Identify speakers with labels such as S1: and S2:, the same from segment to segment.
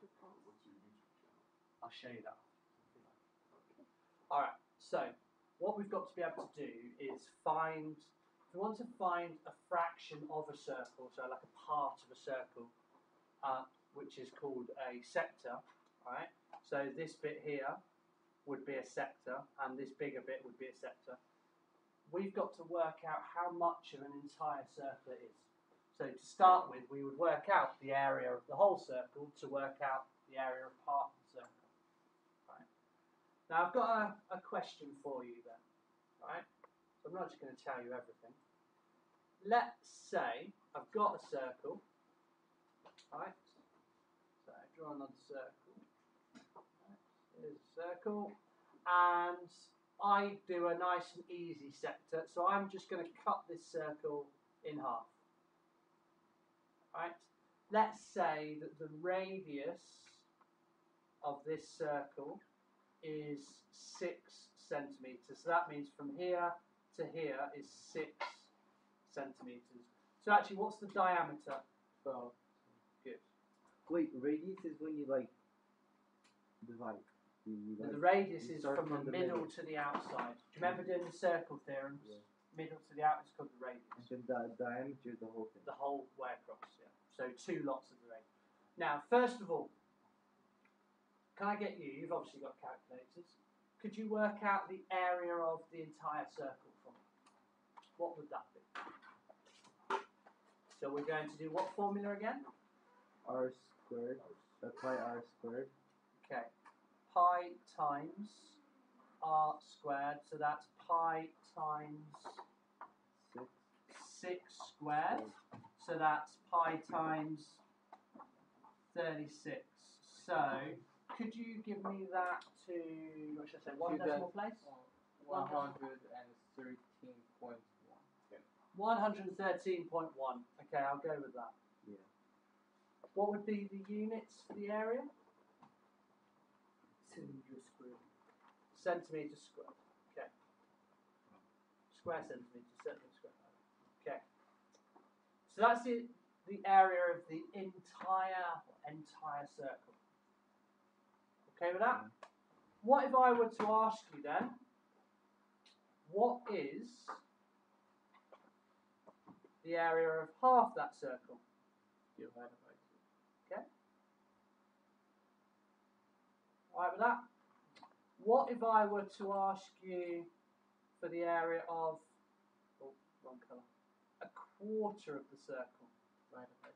S1: What's your YouTube channel?
S2: I'll show you that.
S1: Okay.
S2: Alright, so what we've got to be able to do is find, if we want to find a fraction of a circle, so like a part of a circle, which is called a sector, right? So this bit here would be a sector, and this bigger bit would be a sector. We've got to work out how much of an entire circle it is. So to start with, we would work out the area of the whole circle to work out the area of part of the circle. Right. Now I've got a question for you then. Right? So I'm not just going to tell you everything. Let's say I've got a circle. Right? So I draw another circle. Right. Here's a circle. And I do a nice and easy sector. So I'm just going to cut this circle in half. Right? Let's say that the radius of this circle is 6 centimetres. So that means from here to here is 6 centimetres. So actually, what's the diameter?
S3: 12.
S2: Good.
S3: Wait, radius is when you like divide.
S2: The radius is from the middle to the outside. Do you remember doing the circle theorems?
S3: Yeah.
S2: Middle to the outside is called the radius.
S3: And then the diameter is the whole thing.
S2: The whole way across, yeah. So 2 lots of the radius. Now, first of all, can I get you, you've obviously got calculators, could you work out the area of the entire circle for me? What would that be? So we're going to do what formula again?
S3: R squared. Pi r squared.
S2: Okay. Pi times r squared, so that's pi times 6 squared, so that's pi times 36. So, could you give me that to, what should I say, one decimal place?
S4: 113.1.
S2: 113.1. Okay, I'll go with that.
S3: Yeah.
S2: What would be the units for the area?
S4: Centimeter square.
S2: Centimetre squared. Okay. Square centimetre, centimetre squared. Okay. So that's the area of the entire circle. Okay with that? What if I were to ask you then, what is the area of half that circle?
S4: Divided by 2.
S2: Okay. Alright with that? What if I were to ask you for the area of, oh, wrong colour, a quarter of the circle?
S4: Divided by 4.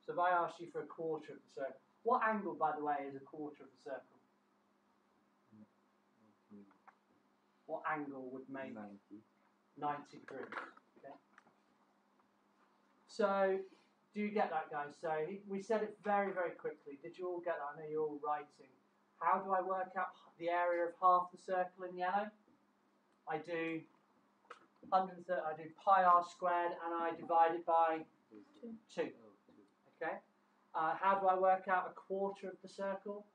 S2: So if I asked you for a quarter of the circle, what angle, by the way, is a quarter of the circle? What angle would make 90 degrees? Okay. So, do you get that, guys? So, we said it very, very quickly. Did you all get that? I know you're all writing. How do I work out the area of half the circle in yellow? I do 130. I do pi r squared, and I divide it by 2. Okay. How do I work out a quarter of the circle?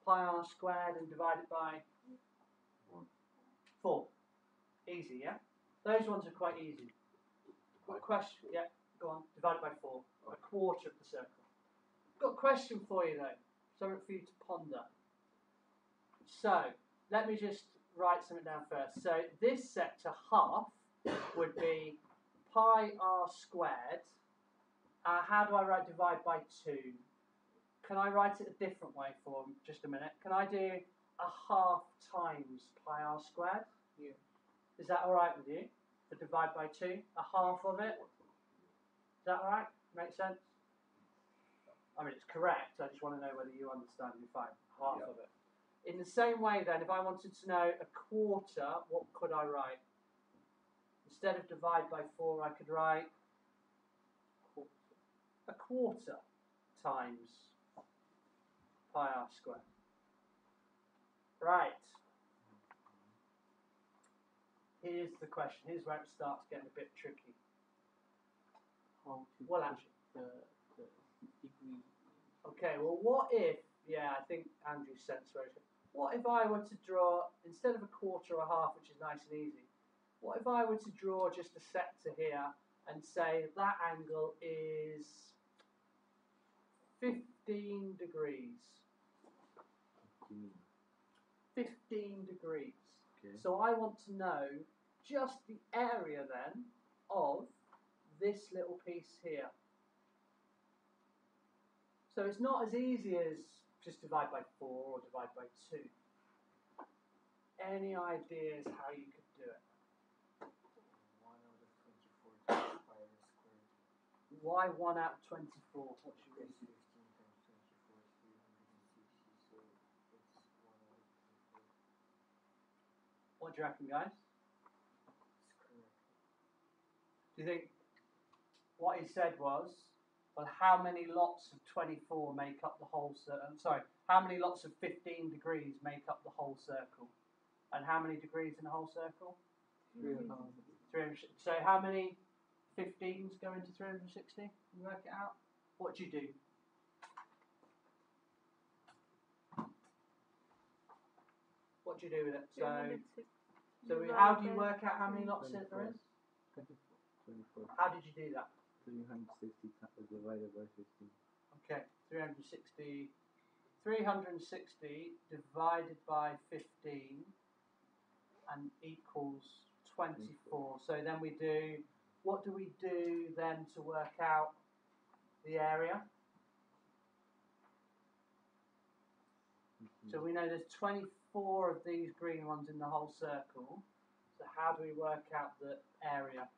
S2: Pi r squared and divide it by 4. Easy, yeah? Those ones are quite easy. Got a question? Yeah, go on. Divide it by 4. A quarter of the circle. Got a question for you though. Something for you to ponder. So, let me just write something down first. So, this sector, half, would be pi r squared. How do I write divide by 2? Can I write it a different way for just a minute? Can I do a half times pi r squared?
S4: Yeah.
S2: Is that alright with you? To divide by 2? A half of it? Is that alright? Make sense? I mean, it's correct. I just want to know whether you understand. You're fine. Half of it. In the same way then, if I wanted to know a quarter, what could I write? Instead of divide by 4, I could write a quarter times pi r squared. Right. Here's the question. Here's where it starts getting a bit tricky.
S4: How to
S2: Well,
S4: put
S2: actually,
S4: the degree.
S2: okay, well, what if, yeah, I think Andrew's sense where it's going. What if I were to draw, instead of a quarter or a half, which is nice and easy, What if I were to draw just a sector here and say that angle is 15 degrees?
S3: What do you mean?
S2: 15 degrees.
S3: Okay.
S2: So I want to know just the area then of this little piece here. So it's not as easy as just divide by 4 or divide by 2. Any ideas how you could do it?
S1: 1 out of 24 times pi r squared.
S2: Why 1 out of 24? What should we
S1: Because
S2: do?
S1: 15 times 24 is 360, so it's 1 out of 24.
S2: What do you reckon, guys?
S1: It's correct.
S2: Do you think what he said was, well, how many lots of 24 make up the whole circle? Sorry, how many lots of 15 degrees make up the whole circle? And how many degrees in the whole circle? 300. So how many 15s go into 360? You work it out. What do you do? What do you do with it? How do you work out how many lots there is?
S3: 24.
S2: How did you do that?
S3: 360 divided by 15.
S2: Okay, 360 divided by 15 and equals 24. So then we do, what do we do then to work out the area? So we know there's 24 of these green ones in the whole circle. So how do we work out the area?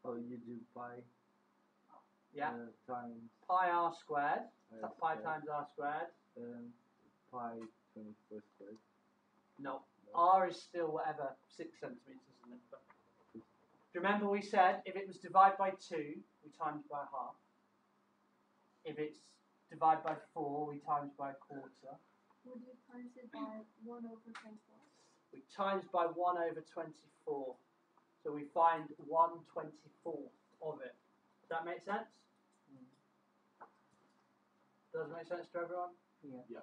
S3: Oh, you do pi
S2: Yeah,
S3: times
S2: pi r squared.
S3: r
S2: That's pi
S3: squared,
S2: times r squared.
S3: pi 24 squared.
S2: No, r is still whatever, 6 centimetres, isn't it? But do you remember we said if it was divided by 2, we times by half. If it's divided by 4, we times by a quarter.
S5: Would you times it by 1 over 24?
S2: We times by 1 over 24. So we find 1/24 of it. Does that make sense? Does it make sense to everyone?
S4: Yeah.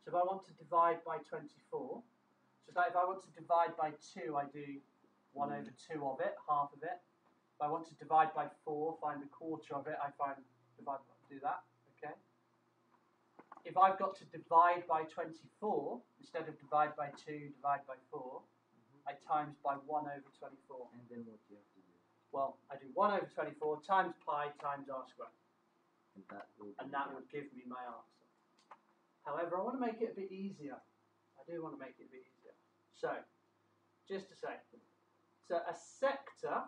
S2: So if I want to divide by 24, just like if I want to divide by 2, I do 1 over 2 of it, half of it. If I want to divide by 4, find a quarter of it, I do that, okay? If I've got to divide by 24, instead of divide by 2, divide by 4, I times by 1 over 24.
S3: And then what you have to do?
S2: Well, I do 1 over 24 times pi times r squared.
S3: And that will
S2: Would give me my answer. However, I want to make it a bit easier. I do want to make it a bit easier. So, just to say, so a sector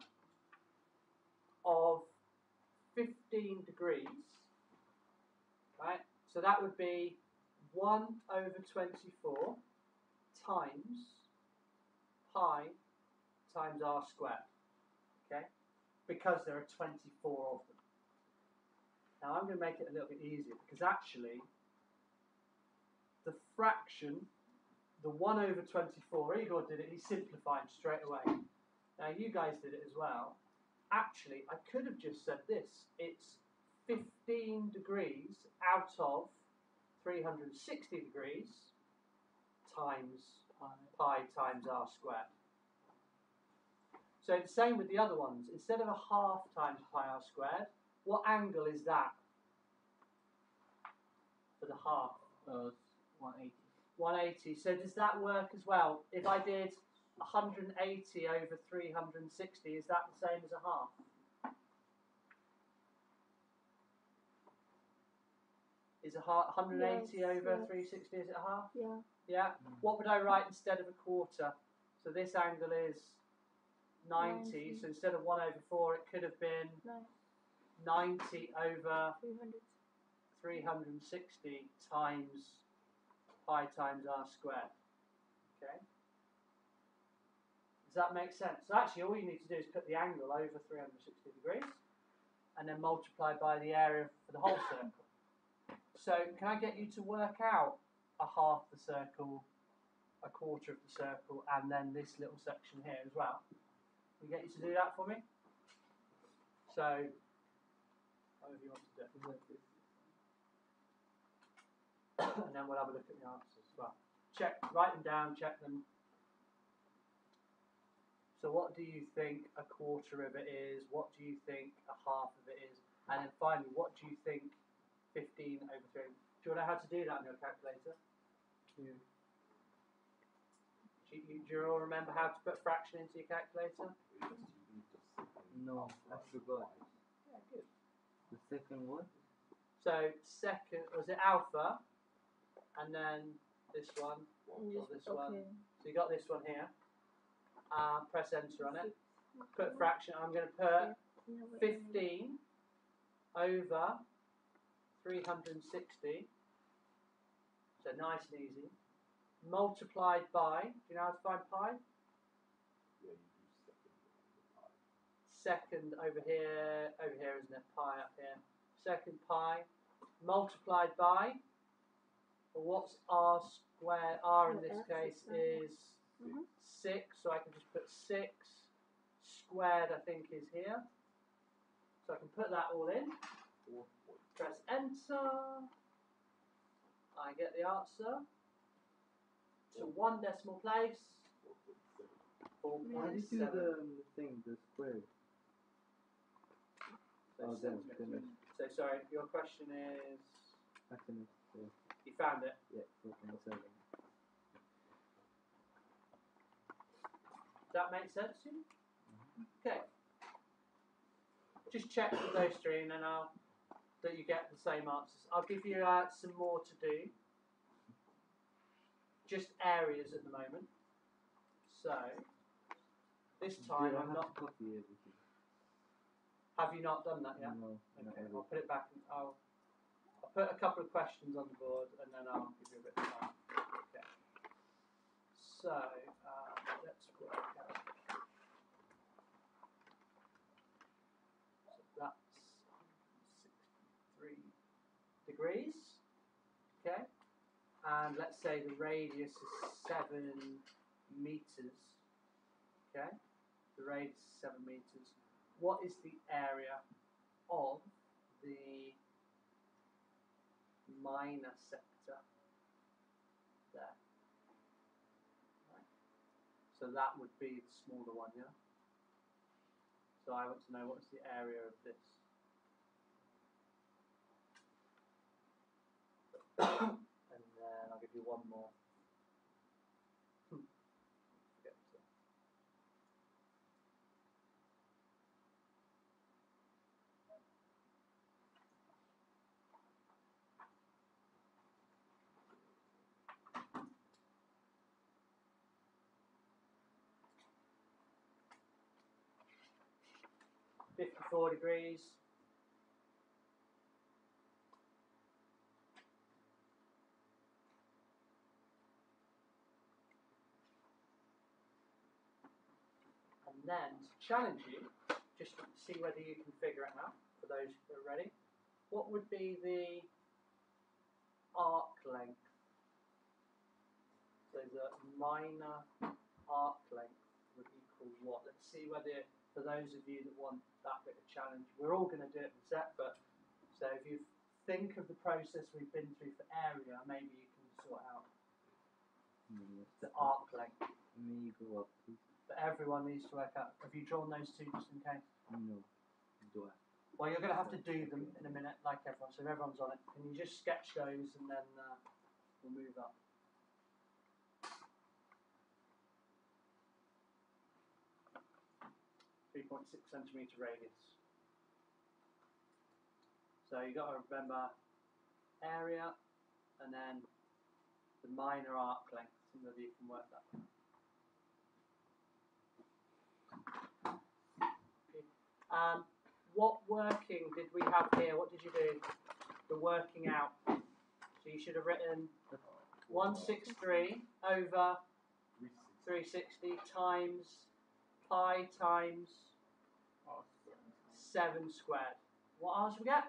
S2: of 15 degrees, right? So that would be 1 over 24 times pi times r squared, okay? Because there are 24 of them. Now I'm going to make it a little bit easier because actually the fraction, the 1 over 24, Igor did it, he simplified straight away. Now you guys did it as well. Actually, I could have just said this. It's 15 degrees out of 360 degrees times pi times r squared. So it's the same with the other ones. Instead of a half times pi r squared, what angle is that for the half?
S4: 180.
S2: 180. So does that work as well? If I did 180 over 360, is that the same as a half? Is a half 180
S5: Yes,
S2: over
S5: yes.
S2: 360? Is it a half?
S5: Yeah.
S2: Yeah. What would I write instead of a quarter? So this angle is 90.
S5: 90.
S2: So instead of 1 over 4, it could have been
S5: No.
S2: 90 over
S5: 300.
S2: 360 times pi times r squared. Okay? Does that make sense? So actually all you need to do is put the angle over 360 degrees and then multiply by the area for the whole circle. So can I get you to work out a half the circle, a quarter of the circle, and then this little section here as well? Can I get you to do that for me? So, however you want to do it. And then we'll have a look at the answers as well. check, write them down, check them. So what do you think a quarter of it is? What do you think a half of it is? And then finally, what do you think 15 over 3? Do you know how to do that on your calculator?
S4: Yeah.
S2: Do you all remember how to put fraction into your calculator?
S3: No, I forgot.
S2: Yeah, good.
S3: The second one?
S2: So second, was it alpha? And then this one, or this one. So you got this one here. Press enter on it. Put fraction. I'm going to put 15 over 360. So nice and easy. Multiplied by, do you know how to find pi? Second over here, isn't it? Pi up here. Second pi multiplied by, well, what's r squared? R in this case is 6, so I can just put 6 squared, I think, is here. So I can put that all in. Press enter. I get the answer to 1 decimal place.
S3: How did you do
S2: 4.7.
S3: the thing, the square? Oh, then,
S2: So sorry, your question is,
S3: I finished.
S2: you found it?
S3: Yeah, 4.7.
S2: Does that make sense to you? Okay. Just check with those three and then that you get the same answers. I'll give you some more to do. Just areas at the moment. So, this time
S3: Did I
S2: I'm
S3: have
S2: not...
S3: to copy everything?
S2: Have you not done that yet?
S3: No, not
S2: Okay,
S3: everything.
S2: I'll put it back. I'll put a couple of questions on the board and then I'll give you a bit of time. Okay. So, let's work out. So that's 63 degrees. Okay. And let's say the radius is 7 meters. Okay. The radius is 7 meters. What is the area of the minor sector there? Right. So that would be the smaller one, yeah? So I want to know what's the area of this. And then I'll give you one more. Forget to. $54 degrees. And then to challenge you, just to see whether you can figure it out, for those who are ready, what would be the arc length? So the minor arc length would equal what? Let's see whether, for those of you that want that bit of challenge, we're all going to do it in set, but so if you think of the process we've been through for area, maybe you can sort out the arc length.
S3: May you go up, please?
S2: But everyone needs to work out. Have you drawn those two just in case?
S3: No. Do I?
S2: Well, you're going to have to do them in a minute, like everyone. So if everyone's on it, can you just sketch those and then we'll move up. .6 centimetre radius. So you've got to remember area and then the minor arc length, and whether you can work that out. Okay. What working did we have here? What did you do? The working out. So you should have written 163 over 360 times pi times 7 squared. What else we get?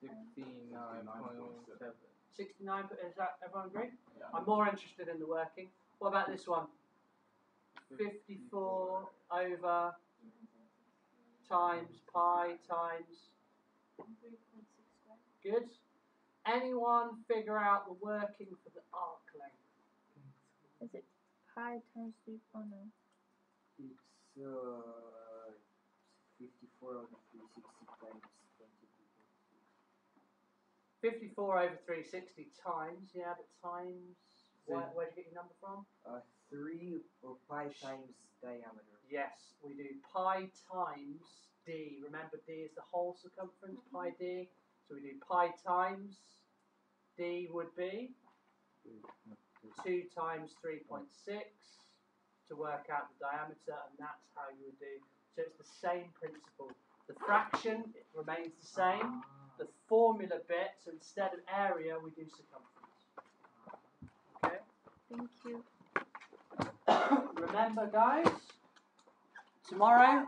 S4: 69.7.
S2: 69. Is that everyone agree?
S1: Yeah.
S2: I'm more interested in the working. What about this one? 54 over times pi times.
S5: 3.6 squared.
S2: Good. Anyone figure out the working for the arc length?
S6: pi times 3. Oh no.
S1: It's 54 over 360 times 22.6.
S2: 54 over 360 times, yeah, but times. Where'd you get your number from?
S1: 3 or pi times diameter.
S2: Yes, we do pi times d. Remember, d is the whole circumference, pi d. So we do pi times d would be 2 times 3.6 to work out the diameter, and that's how you would do. So it's the same principle. The fraction remains the same. The formula bit, so instead of area, we do circumference. Okay?
S6: Thank you.
S2: Remember, guys, tomorrow,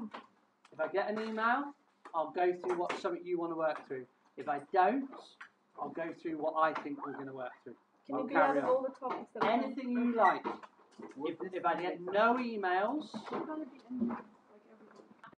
S2: if I get an email, I'll go through something you want to work through. If I don't, I'll go through what I think we're going to work through.
S6: Can
S2: I'll
S6: you do
S2: carry
S6: out of
S2: on.
S6: all the topics that we
S2: Anything you like.
S3: What
S2: If I get no emails,
S6: We're gonna be in